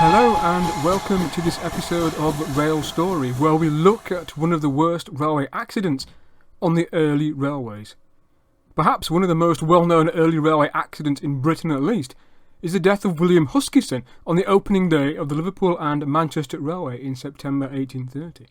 Hello and welcome to this episode of Rail Story, where we look at one of the worst railway accidents on the early railways. Perhaps one of the most well-known early railway accidents in Britain at least is the death of William Huskisson on the opening day of the Liverpool and Manchester Railway in September 1830.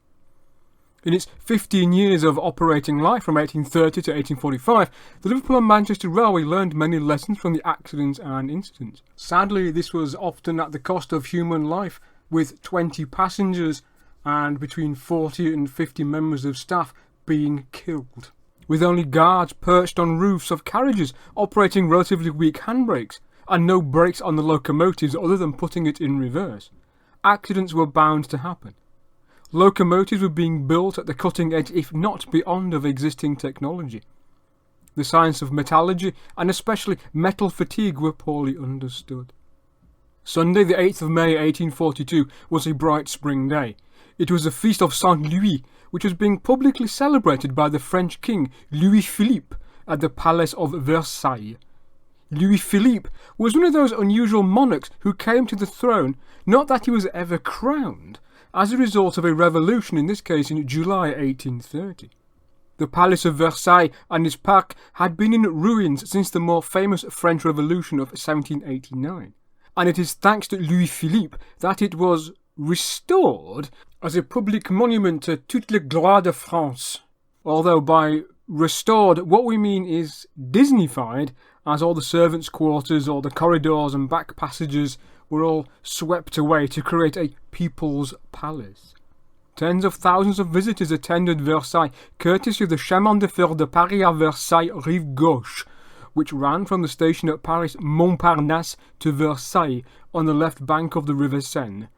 In its 15 years of operating life from 1830 to 1845, the Liverpool and Manchester Railway learned many lessons from the accidents and incidents. Sadly, this was often at the cost of human life, with 20 passengers and between 40 and 50 members of staff being killed, with only guards perched on roofs of carriages operating relatively weak handbrakes, and no brakes on the locomotives other than putting it in reverse. Accidents were bound to happen. Locomotives were being built at the cutting edge, if not beyond, of existing technology. The science of metallurgy, and especially metal fatigue, were poorly understood. Sunday, the 8th of May 1842, was a bright spring day. It was the feast of Saint Louis, which was being publicly celebrated by the French king Louis-Philippe at the Palace of Versailles. Louis-Philippe was one of those unusual monarchs who came to the throne, not that he was ever crowned, as a result of a revolution, in this case in July 1830. The Palace of Versailles and its park had been in ruins since the more famous French Revolution of 1789, and it is thanks to Louis-Philippe that it was restored as a public monument to toutes les gloires de France. Although by restored, what we mean is Disneyfied, as all the servants' quarters, all the corridors and back passages were all swept away to create a people's palace. Tens of thousands of visitors attended Versailles, courtesy of the chemin de fer de Paris à Versailles Rive Gauche, which ran from the station at Paris Montparnasse to Versailles on the left bank of the River Seine.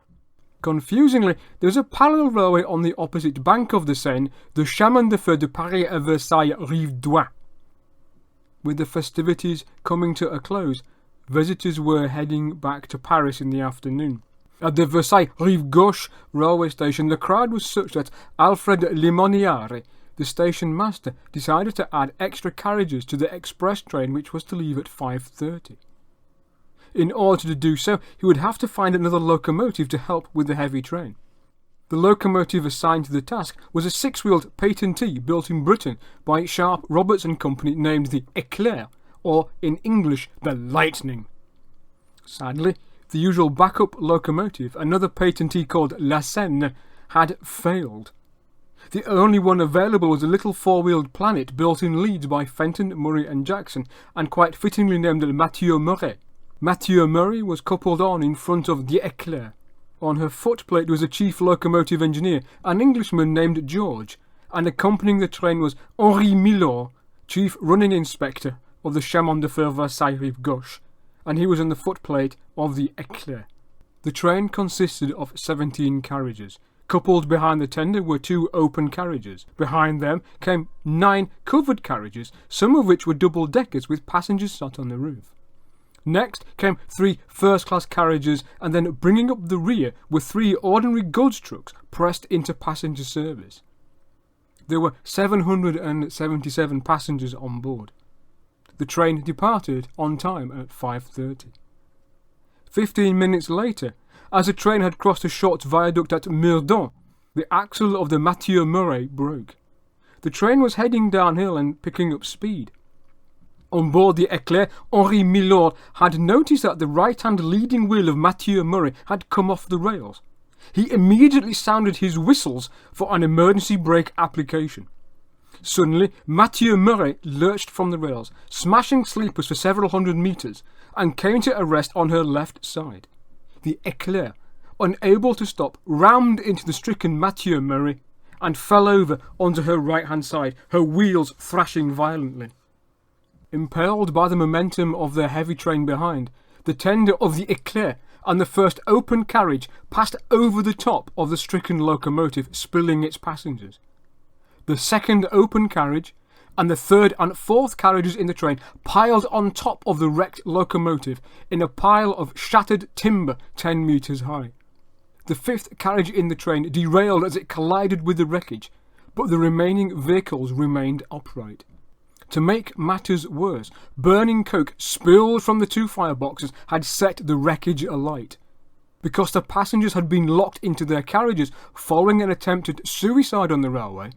Confusingly, there is a parallel railway on the opposite bank of the Seine, the chemin de fer de Paris à Versailles Rive Droite. With the festivities coming to a close, visitors were heading back to Paris in the afternoon. At the Versailles Rive Gauche railway station, the crowd was such that Alfred Limoniare, the station master, decided to add extra carriages to the express train which was to leave at 5:30. In order to do so, he would have to find another locomotive to help with the heavy train. The locomotive assigned to the task was a six-wheeled patentee built in Britain by Sharp, Roberts and Company, named the Eclair, or in English, the Lightning. Sadly, the usual backup locomotive, another patentee called La Seine, had failed. The only one available was a little four-wheeled Planet built in Leeds by Fenton, Murray and Jackson, and quite fittingly named Matthieu Murray. Matthieu Murray was coupled on in front of the Eclair. On her footplate was a chief locomotive engineer, an Englishman named George, and accompanying the train was Henri Milor, chief running inspector of the chemin de fer Versailles Rive Gauche, and he was on the footplate of the Eclair. The train consisted of 17 carriages. Coupled behind the tender were 2 open carriages. Behind them came 9 covered carriages, some of which were double-deckers with passengers sat on the roof. Next came 3 first-class carriages, and then bringing up the rear were 3 ordinary goods trucks pressed into passenger service. There were 777 passengers on board. The train departed on time at 5:30. 15 minutes later, as the train had crossed a short viaduct at Meudon, the axle of the Matthieu Murray broke. The train was heading downhill and picking up speed. On board the Eclair, Henri Milor had noticed that the right-hand leading wheel of Matthieu Murray had come off the rails. He immediately sounded his whistles for an emergency brake application. Suddenly, Matthieu Murray lurched from the rails, smashing sleepers for several hundred metres, and came to a rest on her left side. The Eclair, unable to stop, rammed into the stricken Matthieu Murray and fell over onto her right-hand side, her wheels thrashing violently. Impelled by the momentum of their heavy train behind, the tender of the Eclair and the first open carriage passed over the top of the stricken locomotive, spilling its passengers. The second open carriage and the third and fourth carriages in the train piled on top of the wrecked locomotive in a pile of shattered timber 10 metres high. The fifth carriage in the train derailed as it collided with the wreckage, but the remaining vehicles remained upright. To make matters worse, burning coke spilled from the 2 fireboxes had set the wreckage alight. Because the passengers had been locked into their carriages following an attempted suicide on the railway,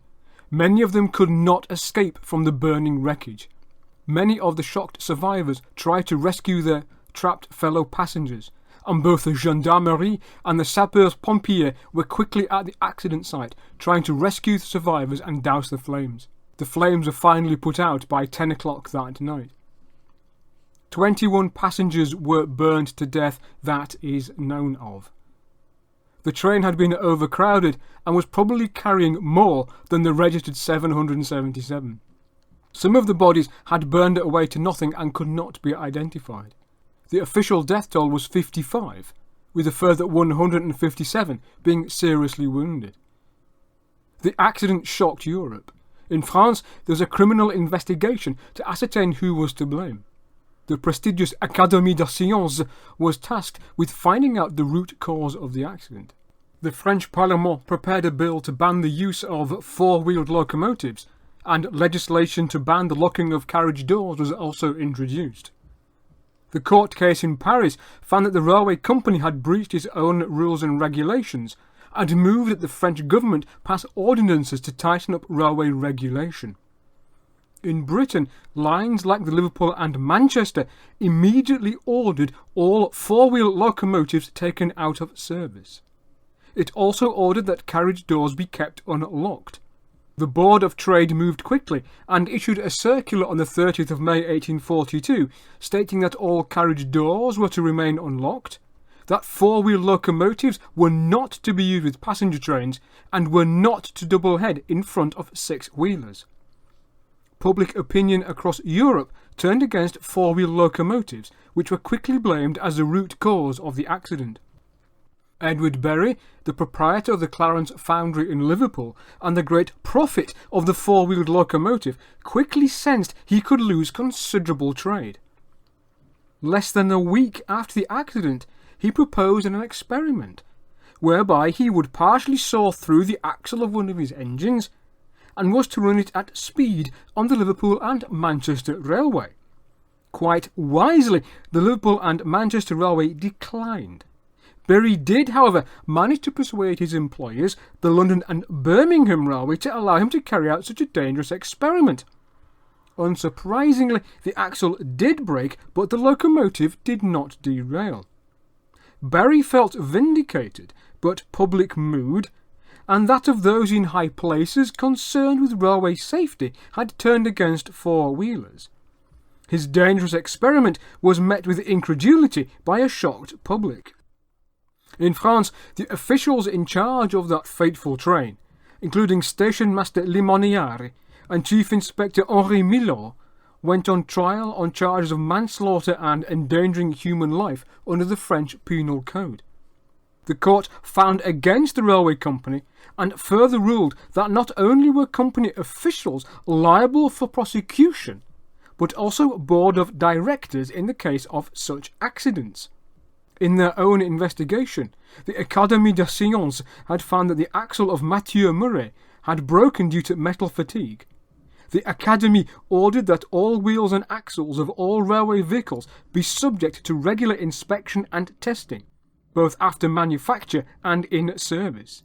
many of them could not escape from the burning wreckage. Many of the shocked survivors tried to rescue their trapped fellow passengers, and both the gendarmerie and the sapeurs-pompiers were quickly at the accident site trying to rescue the survivors and douse the flames. The flames were finally put out by 10 o'clock that night. 21 passengers were burned to death, that is known of. The train had been overcrowded and was probably carrying more than the registered 777. Some of the bodies had burned away to nothing and could not be identified. The official death toll was 55, with a further 157 being seriously wounded. The accident shocked Europe. In France, there was a criminal investigation to ascertain who was to blame. The prestigious Académie des Sciences was tasked with finding out the root cause of the accident. The French Parliament prepared a bill to ban the use of four-wheeled locomotives, and legislation to ban the locking of carriage doors was also introduced. The court case in Paris found that the railway company had breached its own rules and regulations, and moved that the French government pass ordinances to tighten up railway regulation. In Britain, lines like the Liverpool and Manchester immediately ordered all four-wheel locomotives taken out of service. It also ordered that carriage doors be kept unlocked. The Board of Trade moved quickly and issued a circular on the 30th of May 1842 stating that all carriage doors were to remain unlocked, that four-wheel locomotives were not to be used with passenger trains and were not to double head in front of six-wheelers. Public opinion across Europe turned against four-wheel locomotives, which were quickly blamed as the root cause of the accident. Edward Berry, the proprietor of the Clarence Foundry in Liverpool and the great prophet of the four-wheeled locomotive, quickly sensed he could lose considerable trade. Less than a week after the accident, he proposed an experiment, whereby he would partially saw through the axle of one of his engines, and was to run it at speed on the Liverpool and Manchester Railway. Quite wisely, the Liverpool and Manchester Railway declined. Berry did, however, manage to persuade his employers, the London and Birmingham Railway, to allow him to carry out such a dangerous experiment. Unsurprisingly, the axle did break, but the locomotive did not derail. Berry felt vindicated, but public mood, and that of those in high places concerned with railway safety, had turned against four-wheelers. His dangerous experiment was met with incredulity by a shocked public. In France, the officials in charge of that fateful train, including Station Master Limoniari and Chief Inspector Henri Millot, went on trial on charges of manslaughter and endangering human life under the French Penal Code. The court found against the railway company and further ruled that not only were company officials liable for prosecution, but also board of directors in the case of such accidents. In their own investigation, the Académie des Sciences had found that the axle of Matthieu Murray had broken due to metal fatigue. The Académie ordered that all wheels and axles of all railway vehicles be subject to regular inspection and testing, both after manufacture and in service.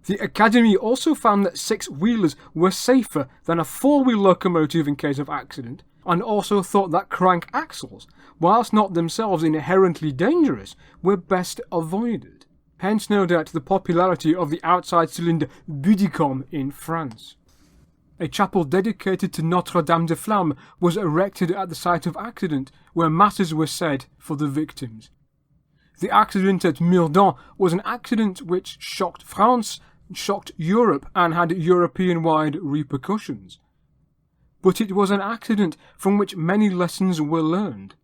The Académie also found that six-wheelers were safer than a four-wheel locomotive in case of accident, and also thought that crank axles, whilst not themselves inherently dangerous, were best avoided. Hence no doubt the popularity of the outside cylinder Budicom in France. A chapel dedicated to Notre-Dame-des-Flammes was erected at the site of accident, where masses were said for the victims. The accident at Meudon was an accident which shocked France, shocked Europe, and had European-wide repercussions. But it was an accident from which many lessons were learned,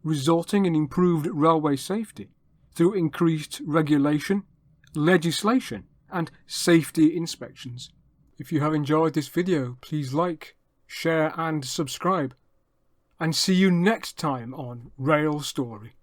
resulting in improved railway safety through increased regulation, legislation, and safety inspections. If you have enjoyed this video, please like, share and subscribe. And see you next time on Rail Story.